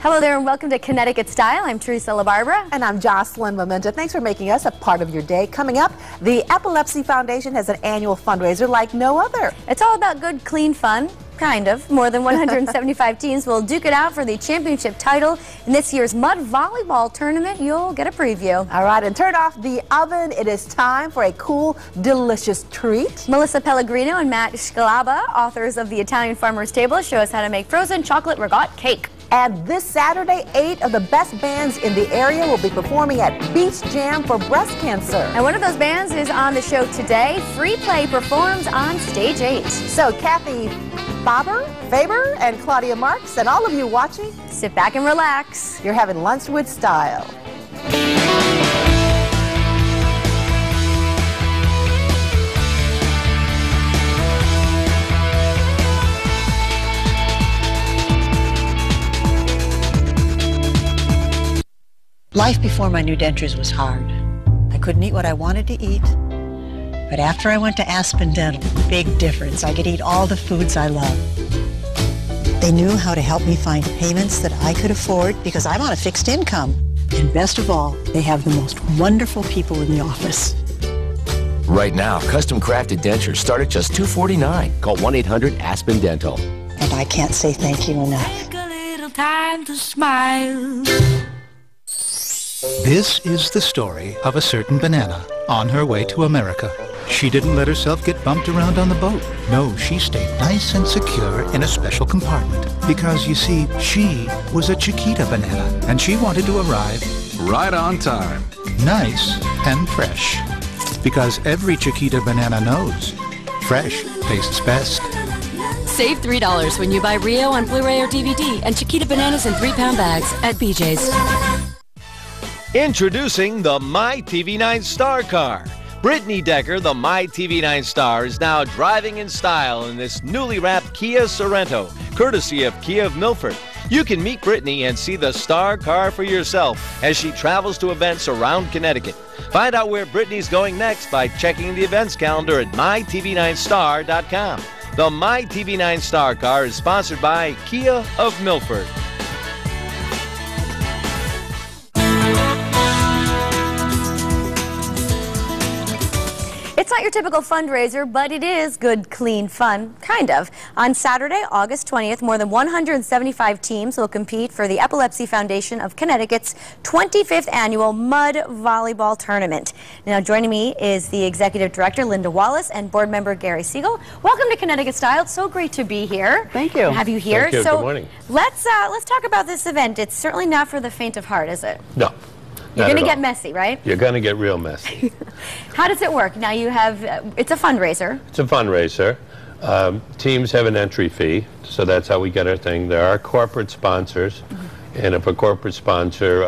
Hello there and welcome to Connecticut Style. I'm Teresa LaBarbera. And I'm Jocelyn Memento. Thanks for making us a part of your day. Coming up, the Epilepsy Foundation has an annual fundraiser like no other. It's all about good, clean fun. Kind of. More than 175 teams will duke it out for the championship title. In this year's mud volleyball tournament, you'll get a preview. All right, and turn off the oven. It is time for a cool, delicious treat. Melissa Pellegrino and Matt Scalaba, authors of The Italian Farmer's Table, show us how to make frozen chocolate regatta cake. And this Saturday, 8 of the best bands in the area will be performing at Beach Jam for breast cancer. And one of those bands is on the show today. Free Play performs on stage 8. So Kathy Faber and Claudia Marks and all of you watching, sit back and relax. You're having lunch with style. Life before my new dentures was hard. I couldn't eat what I wanted to eat. But after I went to Aspen Dental, big difference. I could eat all the foods I love. They knew how to help me find payments that I could afford because I'm on a fixed income. And best of all, they have the most wonderful people in the office. Right now, custom-crafted dentures start at just $249. Call 1-800-ASPEN-DENTAL. And I can't say thank you enough. Take a little time to smile. This is the story of a certain banana on her way to America. She didn't let herself get bumped around on the boat. No, she stayed nice and secure in a special compartment. Because, you see, she was a Chiquita banana, and she wanted to arrive right on time. Nice and fresh. Because every Chiquita banana knows fresh tastes best. Save $3 when you buy Rio on Blu-ray or DVD and Chiquita bananas in 3-pound bags at BJ's. Introducing the MyTV9 Star Car. Brittany Decker, the MyTV9 Star, is now driving in style in this newly wrapped Kia Sorento, courtesy of Kia of Milford. You can meet Brittany and see the Star Car for yourself as she travels to events around Connecticut. Find out where Brittany's going next by checking the events calendar at mytv9star.com. The MyTV9 Star Car is sponsored by Kia of Milford. It's not your typical fundraiser, but it is good, clean fun, kind of. On Saturday, August 20th, more than 175 teams will compete for the Epilepsy Foundation of Connecticut's 25th annual mud volleyball tournament. Now, joining me is the Executive Director, Linda Wallace, and Board Member Gary Siegel. Welcome to Connecticut Style. It's so great to be here. Thank you. To have you here. Thank you. So Good morning. Let's talk about this event. It's certainly not for the faint of heart, is it? No. You're going to get messy, right? You're going to get real messy. How does it work? Now you have, it's a fundraiser. It's a fundraiser. Teams have an entry fee, so that's how we get our thing. There are corporate sponsors, and if a corporate sponsor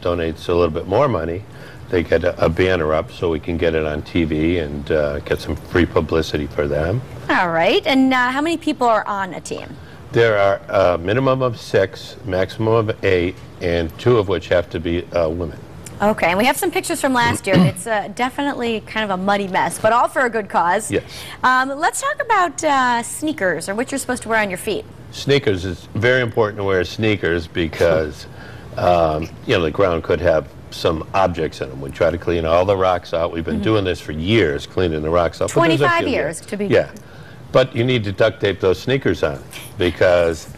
donates a little bit more money, they get a banner up so we can get it on TV and get some free publicity for them. All right. And how many people are on a team? There are a minimum of 6, maximum of 8, and 2 of which have to be women. Okay, and we have some pictures from last year. It's definitely kind of a muddy mess, but all for a good cause. Yes. Let's talk about sneakers, or what you're supposed to wear on your feet. Sneakers, it's very important to wear sneakers because you know, the ground could have some objects in them. We try to clean all the rocks out. We've been doing this for years, cleaning the rocks out. 25 years to be. Yeah, but you need to duct tape those sneakers on because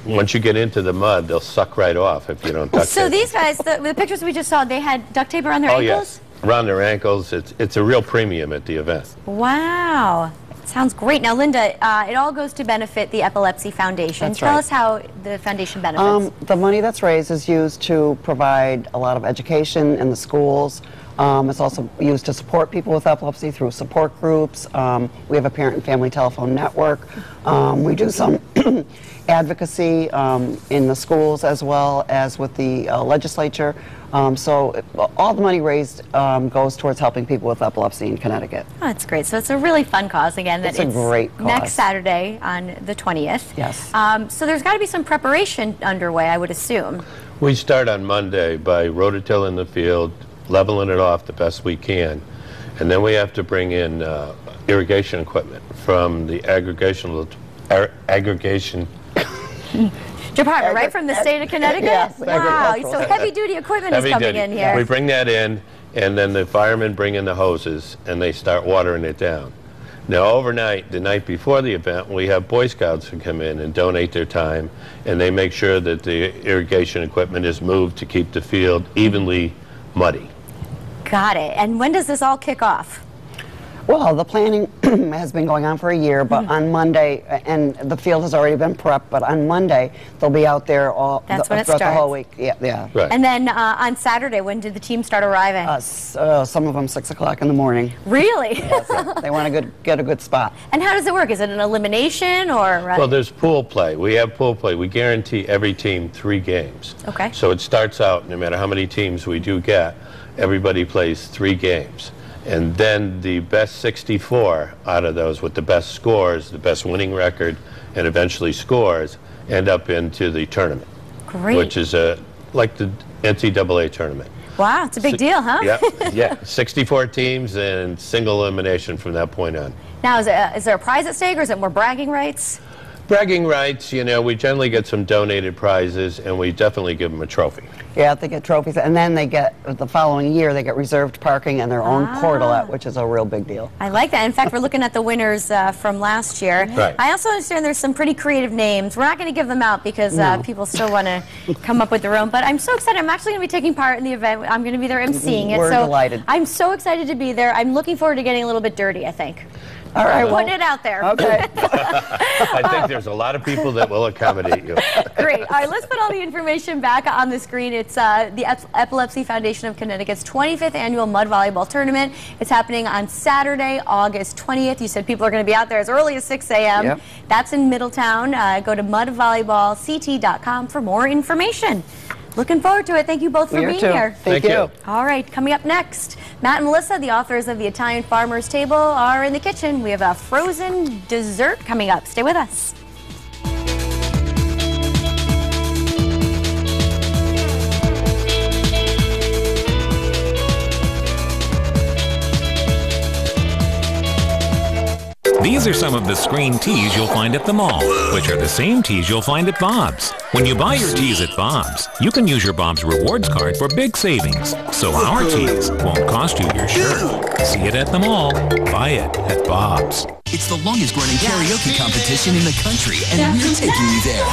once you get into the mud, they'll suck right off if you don't duct tape. So these guys, the pictures we just saw, they had duct tape around their ankles? Yes, around their ankles. It's a real premium at the event. Wow. Sounds great. Now, Linda, it all goes to benefit the Epilepsy Foundation. That's Tell right. us how the foundation benefits. The money that's raised is used to provide a lot of education in the schools. It's also used to support people with epilepsy through support groups. We have a parent and family telephone network. We do some advocacy in the schools as well as with the legislature. So all the money raised goes towards helping people with epilepsy in Connecticut. Oh, that's great. So it's a really fun cause. Again, It's a great cause. Next Saturday on the 20th. Yes. So there's got to be some preparation underway, I would assume. We start on Monday by rototilling the field, leveling it off the best we can, and then we have to bring in irrigation equipment from the aggregation Department, right? From the state of Connecticut? Yes, wow. So heavy-duty equipment is coming in here. We bring that in, and then the firemen bring in the hoses, and they start watering it down. Now, overnight, the night before the event, we have Boy Scouts who come in and donate their time, and they make sure that the irrigation equipment is moved to keep the field evenly muddy. Got it. And when does this all kick off? Well, the planning has been going on for a year, but on Monday, and the field has already been prepped, but on Monday, they'll be out there throughout the whole week. Yeah. Right. And then on Saturday, when did the team start arriving? Some of them 6 o'clock in the morning. Really? Yes, they want to get a good spot. And how does it work? Is it an elimination or? Well, there's pool play. We have pool play. We guarantee every team 3 games. Okay. So it starts out, no matter how many teams we do get, everybody plays 3 games. And then the best 64 out of those with the best scores, the best winning record, and eventually scores, end up into the tournament. Great. Which is like the NCAA tournament. Wow, it's a big deal, huh? Yeah. 64 teams and single elimination from that point on. Now, is there a prize at stake, or is it more bragging rights? Bragging rights, you know, we generally get some donated prizes, and we definitely give them a trophy. Yeah, they get trophies, and then they get, the following year, they get reserved parking and their own portalette, which is a real big deal. I like that. In fact, we're looking at the winners from last year. Right. I also understand there's some pretty creative names. We're not going to give them out because people still want to come up with their own, but I'm so excited. I'm actually going to be taking part in the event. I'm going to be there emceeing it. We're delighted. I'm so excited to be there. I'm looking forward to getting a little bit dirty, I think. All right, Putting it out there. Okay. I think there's a lot of people that will accommodate you. Great. All right, let's put all the information back on the screen. It's the Epilepsy Foundation of Connecticut's 25th annual mud volleyball tournament. It's happening on Saturday, August 20th. You said people are going to be out there as early as 6 a.m. Yep. That's in Middletown. Go to mudvolleyballct.com for more information. Looking forward to it. Thank you both for being here. Thank you. All right, coming up next, Matt and Melissa, the authors of the Italian Farmer's Table, are in the kitchen. We have a frozen dessert coming up. Stay with us. These are some of the screen teas you'll find at the mall, which are the same teas you'll find at Bob's. When you buy your teas at Bob's, you can use your Bob's Rewards card for big savings. So our teas won't cost you your shirt. See it at the mall. Buy it at Bob's. It's the longest-running karaoke competition in the country, and we're taking you there.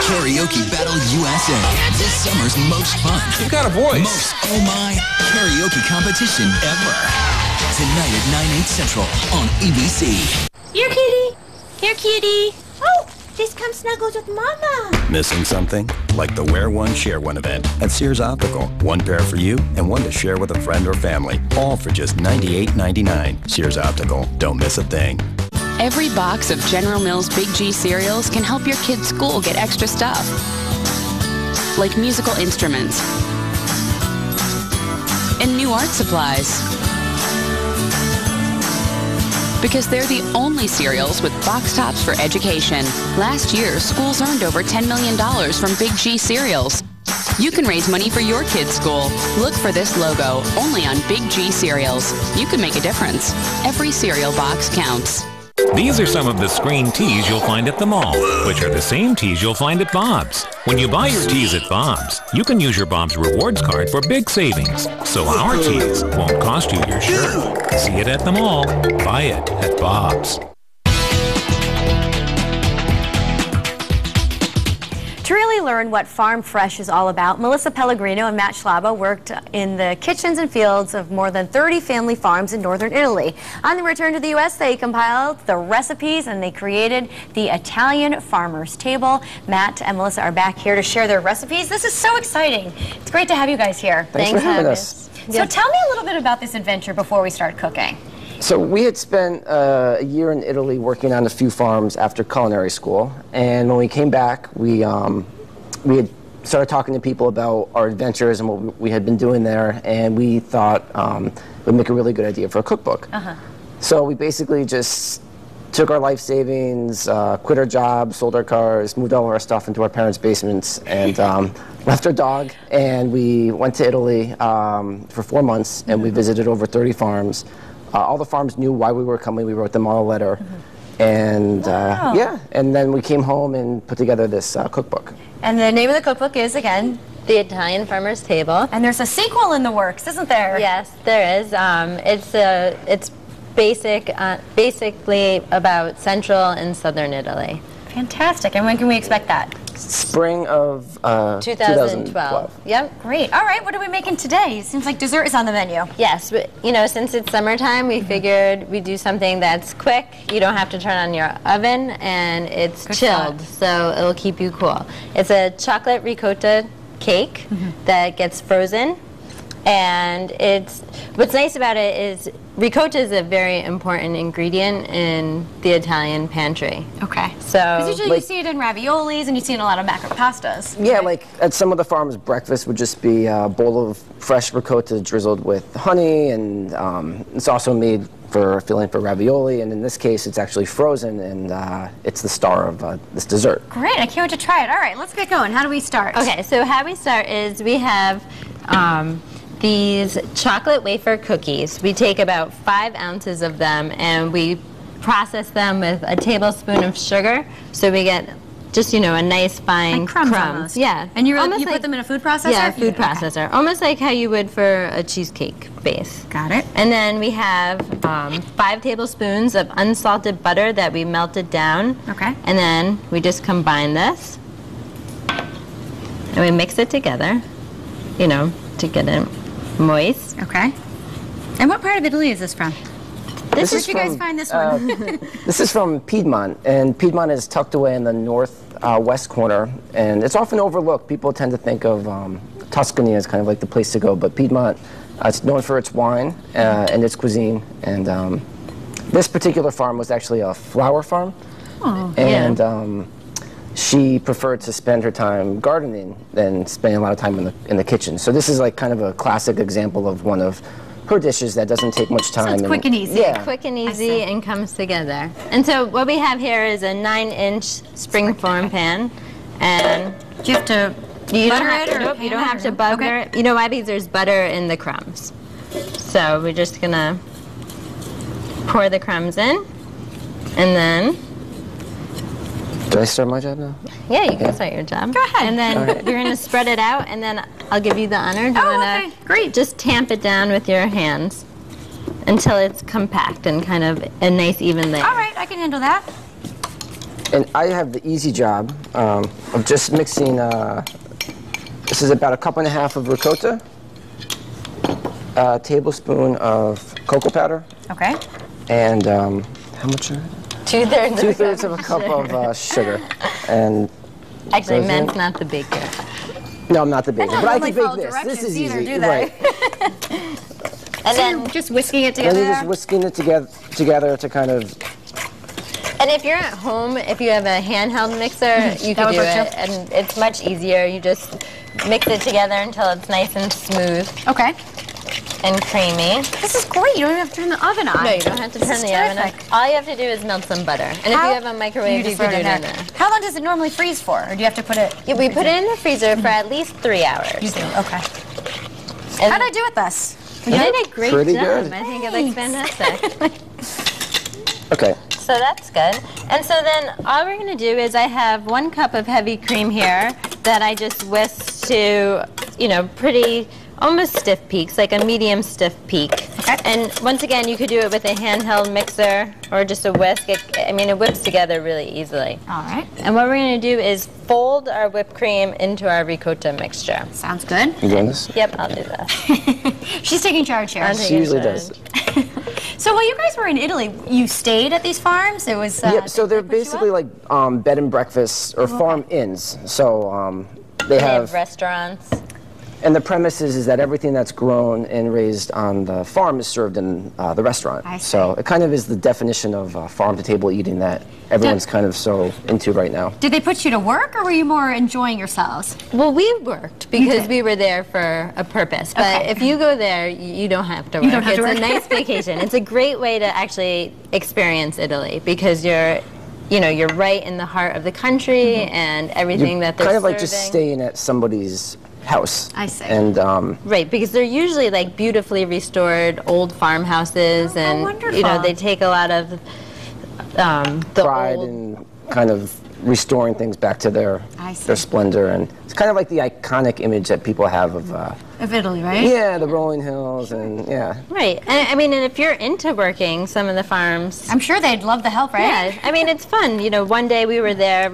Karaoke Battle USA. This summer's most fun. You've got a voice. Most, oh my, karaoke competition ever. Tonight at 9/8 Central on ABC. Here, kitty. Here, kitty. Oh, just come snuggles with Mama. Missing something? Like the Wear One, Share One event at Sears Optical. One pair for you and one to share with a friend or family. All for just $98.99. Sears Optical. Don't miss a thing. Every box of General Mills Big G cereals can help your kid's school get extra stuff. Like musical instruments and new art supplies. Because they're the only cereals with box tops for education. Last year, schools earned over $10 million from Big G cereals. You can raise money for your kid's school. Look for this logo, only on Big G cereals. You can make a difference. Every cereal box counts. These are some of the screen teas you'll find at the mall, which are the same teas you'll find at Bob's. When you buy your teas at Bob's, you can use your Bob's Rewards card for big savings. So our teas won't cost you your shirt. See it at the mall. Buy it at Bob's. To really learn what Farm Fresh is all about, Melissa Pellegrino and Matt Schlaba worked in the kitchens and fields of more than 30 family farms in northern Italy. On the return to the U.S., they compiled the recipes and they created the Italian Farmer's Table. Matt and Melissa are back here to share their recipes. This is so exciting. It's great to have you guys here. Thanks for having us. So tell me a little bit about this adventure before we start cooking. So we had spent a year in Italy working on a few farms after culinary school, and when we came back, we had started talking to people about our adventures and what we had been doing there, and we thought it would make a really good idea for a cookbook. So we basically just took our life savings, quit our jobs, sold our cars, moved all of our stuff into our parents' basements, and left our dog, and we went to Italy for 4 months, and we visited over 30 farms. All the farms knew why we were coming. We wrote them all a letter. And yeah, and then we came home and put together this cookbook. And the name of the cookbook is, again, The Italian Farmer's Table. And there's a sequel in the works, isn't there? Yes, there is. It's basically about Central and Southern Italy. Fantastic. And when can we expect that? Spring of 2012. Yep. Great. All right, what are we making today? It seems like dessert is on the menu. Yes, but, you know, since it's summertime, we figured we'd do something that's quick. You don't have to turn on your oven, and it's chilled, so it'll keep you cool. It's a chocolate ricotta cake that gets frozen, and what's nice about it is ricotta is a very important ingredient in the Italian pantry. Okay. So because usually you see it in raviolis and you see it in a lot of macro pastas. Yeah, right? like at some of the farms, breakfast would just be a bowl of fresh ricotta drizzled with honey, and it's also made for filling for ravioli, and in this case it's actually frozen, and it's the star of this dessert. Great, I can't wait to try it. All right, let's get going. How do we start? Okay, so how we start is we have these chocolate wafer cookies. We take about 5 ounces of them and we process them with a tablespoon of sugar, so we get just, you know, a nice fine like crumbs. Almost. Yeah. And you put them in a food processor? Yeah, food processor. Almost like how you would for a cheesecake base. Got it. And then we have 5 tablespoons of unsalted butter that we melted down. Okay. And then we just combine this and we mix it together, you know, to get it moist. Okay. And what part of Italy is this from? Where did you guys find this one? This is from Piedmont, and Piedmont is tucked away in the northwest corner, and it's often overlooked. People tend to think of Tuscany as kind of like the place to go, but Piedmont, it's known for its wine and its cuisine, and this particular farm was actually a flower farm, and she preferred to spend her time gardening than spending a lot of time in the kitchen. So this is like kind of a classic example of one of her dishes that doesn't take much time. So it's quick and easy. Yeah. Quick and easy and comes together. And so what we have here is a 9-inch springform pan, and do you have to butter it, or nope, you don't have to butter it. You know why? Because there's butter in the crumbs. So we're just gonna pour the crumbs in, and then. Do I start my job now? Yeah, you can start your job. Go ahead. And then you're going to spread it out, and then I'll give you the honor. Do you okay. Great. Just tamp it down with your hands until it's compact and kind of a nice even layer. All right, I can handle that. And I have the easy job of just mixing, this is about 1.5 cups of ricotta, a tablespoon of cocoa powder. Okay. And how much? 2/3 of a cup of sugar. And actually, Ment's not the baker. No, I'm not the baker, but I can bake this. This is easy, do they? right? And then just whisking it together. And you're just whisking it together to kind of. And if you're at home, if you have a handheld mixer, you can do it, and it's much easier. You just mix it together until it's nice and smooth. Okay. And creamy. This is great. You don't even have to turn the oven on. No, you don't have to turn the oven on. All you have to do is melt some butter. And if you have a microwave, you can do it in there. How long does it normally freeze for? Or do you have to put it? Yeah, we put it in the freezer for at least 3 hours. You do. Okay. How'd I do with this? You did a great Pretty job. good. I think it looks fantastic. Okay. So that's good. And so then all we're going to do is I have 1 cup of heavy cream here that I just whisked to, you know, pretty almost stiff peaks, like a medium stiff peak. Okay. And once again, you could do it with a handheld mixer or just a whisk. It whips together really easily. All right. And what we're going to do is fold our whipped cream into our ricotta mixture. Sounds good. You doing this? Yep, I'll do this. She's taking charge here. She usually does. So while you guys were in Italy, you stayed at these farms? It was. Yeah, so they're basically like bed and breakfasts or farm inns. So they have restaurants. And the premise is that everything that's grown and raised on the farm is served in the restaurant. I see. So it kind of is the definition of farm-to-table eating that everyone's kind of so into right now. Did they put you to work, or were you more enjoying yourselves? Well, we worked because we were there for a purpose. But if you go there, you don't have to work. You don't have to work. It's a nice vacation. It's a great way to actually experience Italy because you're right in the heart of the country and everything that they're kind of like serving. just staying at somebody's house. I see. And right, because they're usually like beautifully restored old farmhouses, and wonderful. they take a lot of the pride old... and kind of restoring things back to their splendor, and it's kind of like the iconic image that people have of Italy, right? Yeah, the rolling hills, and yeah. Right, and I mean, and if you're into working some of the farms, I'm sure they'd love the help, right? Yeah, I mean, it's fun. You know, one day we were there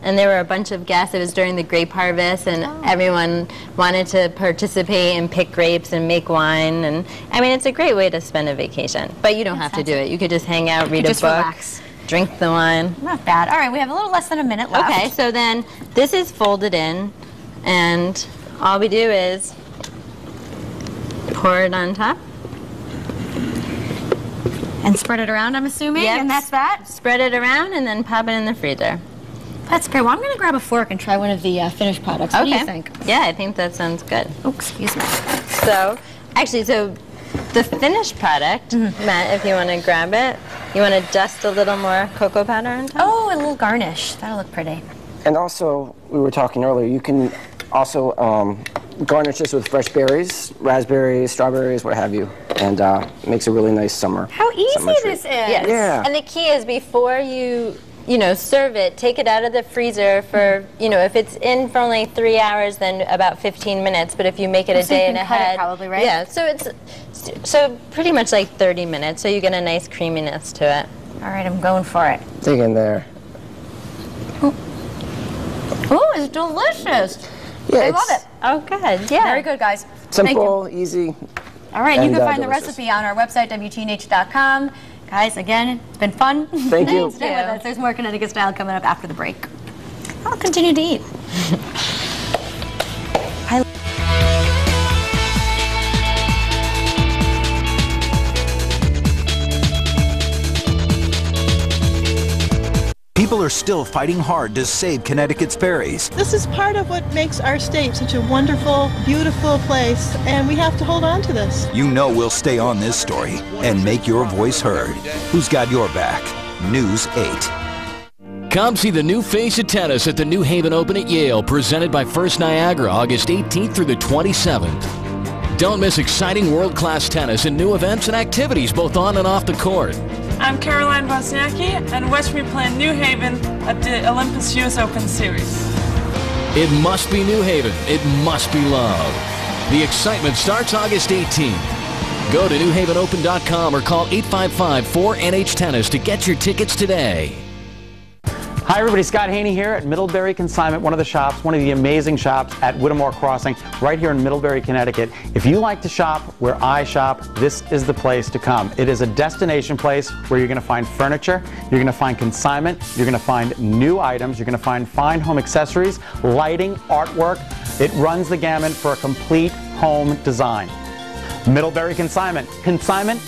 and there were a bunch of guests. It was during the grape harvest, and everyone wanted to participate and pick grapes and make wine. And I mean, it's a great way to spend a vacation. But you don't have to do it. You could just hang out, read a book, relax. Drink the wine. Not bad. All right, we have a little less than a minute left. Okay, so then this is folded in, and all we do is pour it on top. And spread it around, I'm assuming, Yep. and that's that? Spread it around and then pop it in the freezer. That's great. Well, I'm going to grab a fork and try one of the finished products. What do you think? Yeah, I think that sounds good. Oh, excuse me. So, actually, the finished product, Matt, if you want to grab it, you want to dust a little more cocoa powder on top? Oh, a little garnish. That'll look pretty. And also, we were talking earlier, you can also garnish this with fresh berries, raspberries, strawberries, what have you, and it makes a really nice summer. How easy this is. Yes. Yeah. And the key is before you serve it, take it out of the freezer for, if it's in for only 3 hours, then about 15 minutes. But if you make it a day and ahead, probably, right? Yeah. So pretty much like 30 minutes. So you get a nice creaminess to it. All right, I'm going for it. Dig in there. Oh, it's delicious. Yeah, I love it. Oh, good. Yeah. Very good, guys. Simple, easy. All right, you can find the delicious. recipe on our website, WTNH.com. Guys, again, it's been fun. Thank you. Stay with us. There's more Connecticut Style coming up after the break. I'll continue to eat. People are still fighting hard to save Connecticut's ferries. This is part of what makes our state such a wonderful, beautiful place, and we have to hold on to this. You know we'll stay on this story and make your voice heard. Who's got your back? News 8. Come see the new face of tennis at the New Haven Open at Yale, presented by First Niagara, August 18th through the 27th. Don't miss exciting world-class tennis and new events and activities both on and off the court. I'm Caroline Wozniacki, and West we play in New Haven at the Olympus US Open Series. It must be New Haven. It must be loved. The excitement starts August 18th. Go to newhavenopen.com or call 855-4NH-Tennis to get your tickets today. Hi everybody, Scott Haney here at Middlebury Consignment, one of the amazing shops at Whittemore Crossing, right here in Middlebury, Connecticut. If you like to shop where I shop, this is the place to come. It is a destination place where you're going to find furniture, you're going to find consignment, you're going to find new items, you're going to find fine home accessories, lighting, artwork. It runs the gamut for a complete home design. Middlebury Consignment,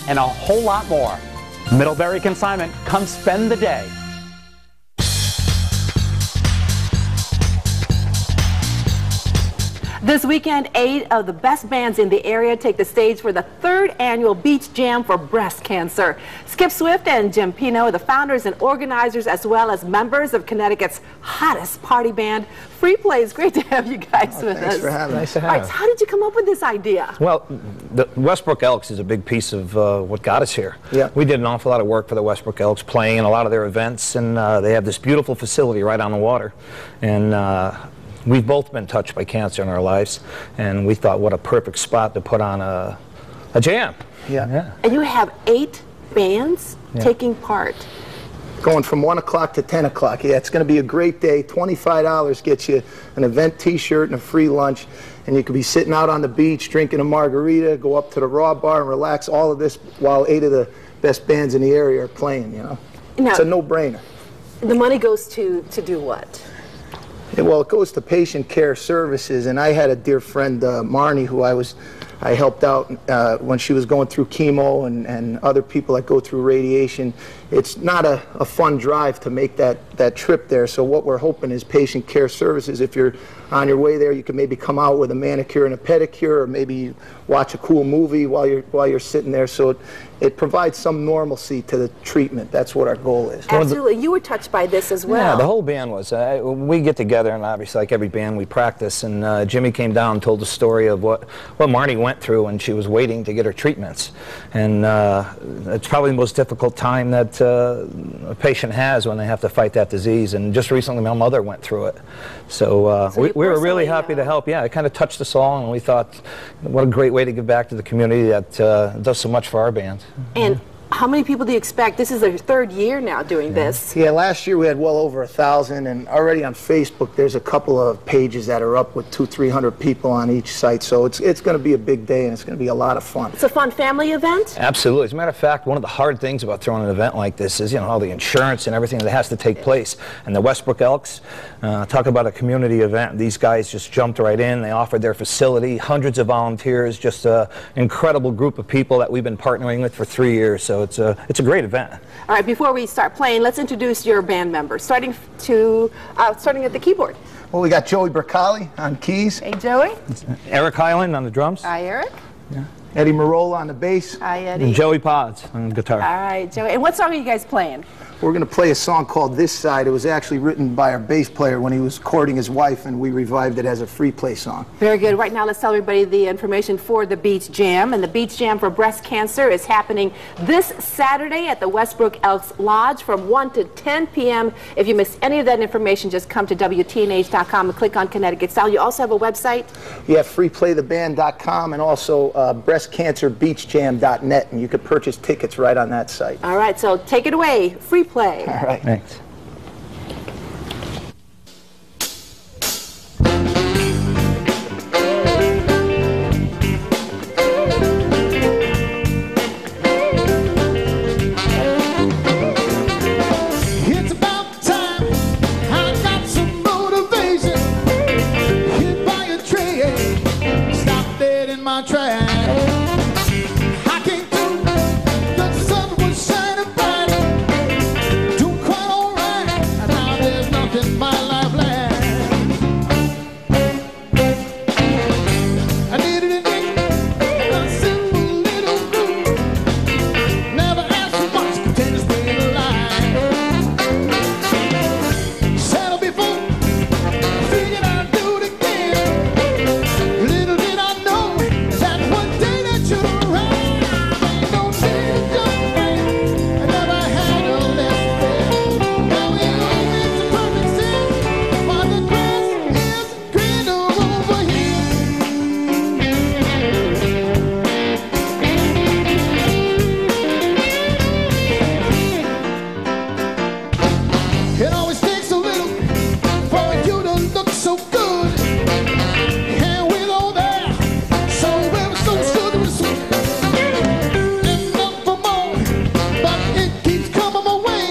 and a whole lot more. Middlebury Consignment, come spend the day. This weekend, 8 of the best bands in the area take the stage for the 3rd annual Beach Jam for Breast Cancer. Skip Swift and Jim Pino are the founders and organizers, as well as members of Connecticut's hottest party band, Free Play. It's great to have you guys with us. Thanks for having us. Nice to have All right, so how did you come up with this idea? Well, the Westbrook Elks is a big piece of what got us here. Yeah. We did an awful lot of work for the Westbrook Elks, playing in a lot of their events, and they have this beautiful facility right on the water. And we've both been touched by cancer in our lives, and we thought what a perfect spot to put on a jam. Yeah. And you have 8 bands taking part. Going from 1 o'clock to 10 o'clock. Yeah, it's going to be a great day. $25 gets you an event t-shirt and a free lunch, and you could be sitting out on the beach drinking a margarita, go up to the Raw Bar and relax, all of this while 8 of the best bands in the area are playing, you know. Now, it's a no-brainer. The money goes to do what? Yeah, well, it goes to patient care services, and I had a dear friend, Marnie, who I helped out when she was going through chemo and other people that go through radiation. It's not a fun drive to make that trip there, so what we're hoping is patient care services. If you're on your way there, you can maybe come out with a manicure and a pedicure, or maybe watch a cool movie while you're sitting there, so it provides some normalcy to the treatment. That's what our goal is. Absolutely. You were touched by this as well. Yeah, the whole band was. We get together, and obviously, like every band, we practice, and Jimmy came down and told the story of what Marnie went through when she was waiting to get her treatments. And it's probably the most difficult time that that a patient has when they have to fight that disease. And just recently my mother went through it. So, we were really happy to help. Yeah, it kind of touched us all, and we thought, what a great way to give back to the community that does so much for our band. And how many people do you expect? This is their third year now doing this. Yeah, last year we had well over 1,000, and already on Facebook there's a couple of pages that are up with 200-300 people on each site. So it's going to be a big day, and it's going to be a lot of fun. It's a fun family event? Absolutely. As a matter of fact, one of the hard things about throwing an event like this is, you know, all the insurance and everything that has to take place. And the Westbrook Elks, talk about a community event. These guys just jumped right in. They offered their facility, hundreds of volunteers, just an incredible group of people that we've been partnering with for 3 years. So it's a great event. All right, before we start playing, let's introduce your band members, starting at the keyboard. Well, we got Joey Bercali on keys. Hey, Joey. Eric Hyland on the drums. Hi, Eric. Yeah. Eddie Marola on the bass. Hi, Eddie. And Joey Pods on guitar. All right, Joey. And what song are you guys playing? We're going to play a song called This Side. It was actually written by our bass player when he was courting his wife, and we revived it as a free play song. Very good. Right now, let's tell everybody the information for the Beach Jam. And the Beach Jam for Breast Cancer is happening this Saturday at the Westbrook Elks Lodge from 1 to 10 p.m. If you missed any of that information, just come to WTNH.com and click on Connecticut Style. You also have a website? You have freeplaytheband.com and also breastcancerbeachjam.net, and you could purchase tickets right on that site. All right, so take it away. Free play. All right. Thanks. It's about time I got some motivation. Hit by a train, stop dead in my track. I came through, the sun was shining bright. Doing quite alright, and now there's nothing in my life left. I needed a name, a simple little groove. Never asked for much, content to stay alive. Settled before, figured I'd do it again. Little did I know that one day that you'd arrive. Ain't no need to jump in, I never had a less fair. Now it all makes perfect sense, while the grass is greener over here. It always takes a little for you to look so good. And with all that, so very so sugar and sweet. And not for more, but it keeps coming my way.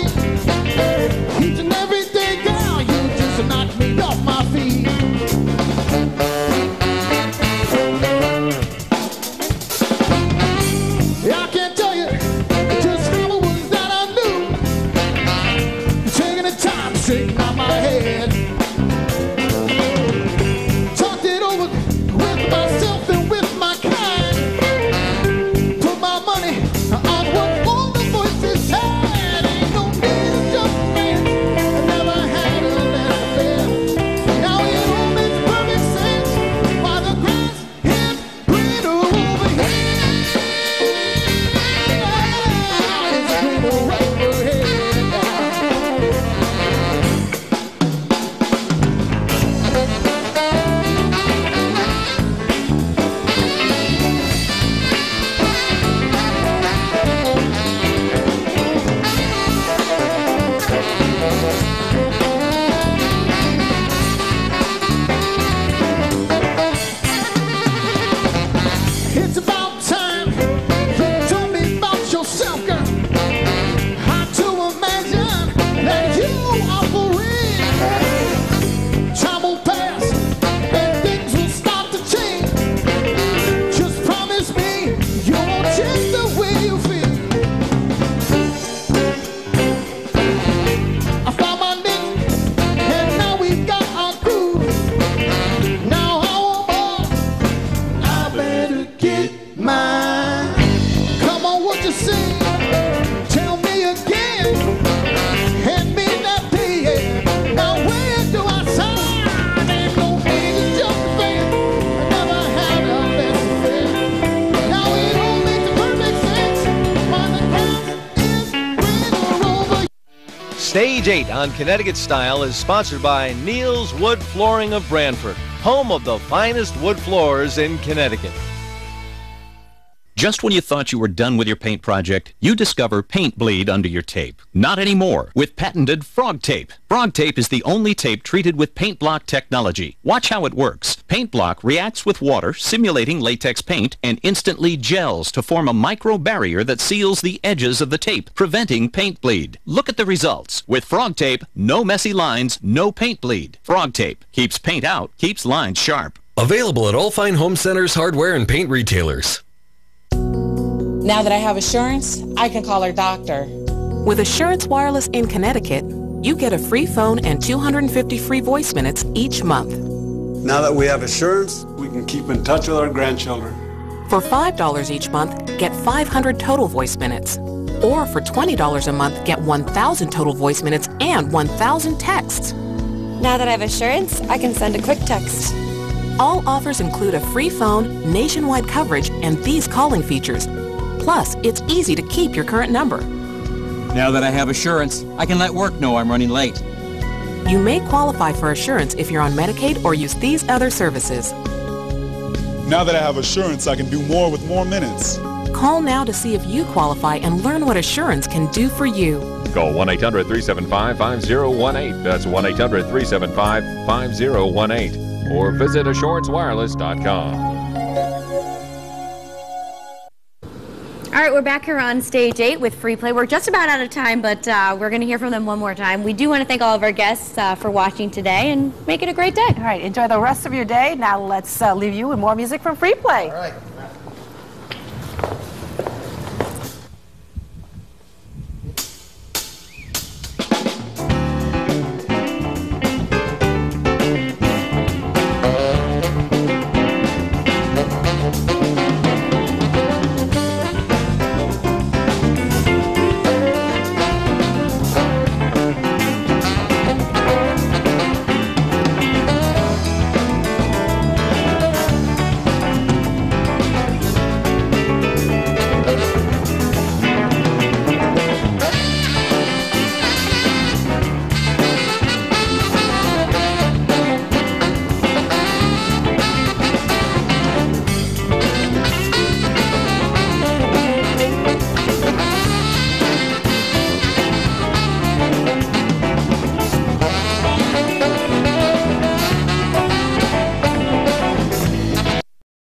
Each and every day, girl, you just knock me off my feet. Yeah, I can't tell you just how it was that I knew. Taking the time to straighten out my head. Talked it over with myself and with my kind. Put my money on what all the voices said. Ain't no need to jump in, I never had a less fair. Now it all makes perfect sense, while the grass is greener over here. It's greener over here. Stage 8 on Connecticut Style is sponsored by Neil's Wood Flooring of Branford, home of the finest wood floors in Connecticut. Just when you thought you were done with your paint project, you discover paint bleed under your tape. Not anymore with patented Frog Tape. Frog Tape is the only tape treated with paint block technology. Watch how it works. Paint block reacts with water, simulating latex paint, and instantly gels to form a micro barrier that seals the edges of the tape, preventing paint bleed. Look at the results. With Frog Tape, no messy lines, no paint bleed. Frog Tape keeps paint out, keeps lines sharp. Available at all fine home centers, hardware, and paint retailers. Now that I have Assurance, I can call our doctor. With Assurance Wireless in Connecticut, you get a free phone and 250 free voice minutes each month. Now that we have Assurance, we can keep in touch with our grandchildren. For $5 each month, get 500 total voice minutes. Or for $20 a month, get 1,000 total voice minutes and 1,000 texts. Now that I have Assurance, I can send a quick text. All offers include a free phone, nationwide coverage, and these calling features. Plus, it's easy to keep your current number. Now that I have Assurance, I can let work know I'm running late. You may qualify for Assurance if you're on Medicaid or use these other services. Now that I have Assurance, I can do more with more minutes. Call now to see if you qualify and learn what Assurance can do for you. Call 1-800-375-5018. That's 1-800-375-5018. Or visit AssuranceWireless.com. All right, we're back here on Stage 8 with Free Play. We're just about out of time, but we're going to hear from them one more time. We do want to thank all of our guests for watching today and make it a great day. All right, enjoy the rest of your day. Now let's leave you with more music from Free Play. All right.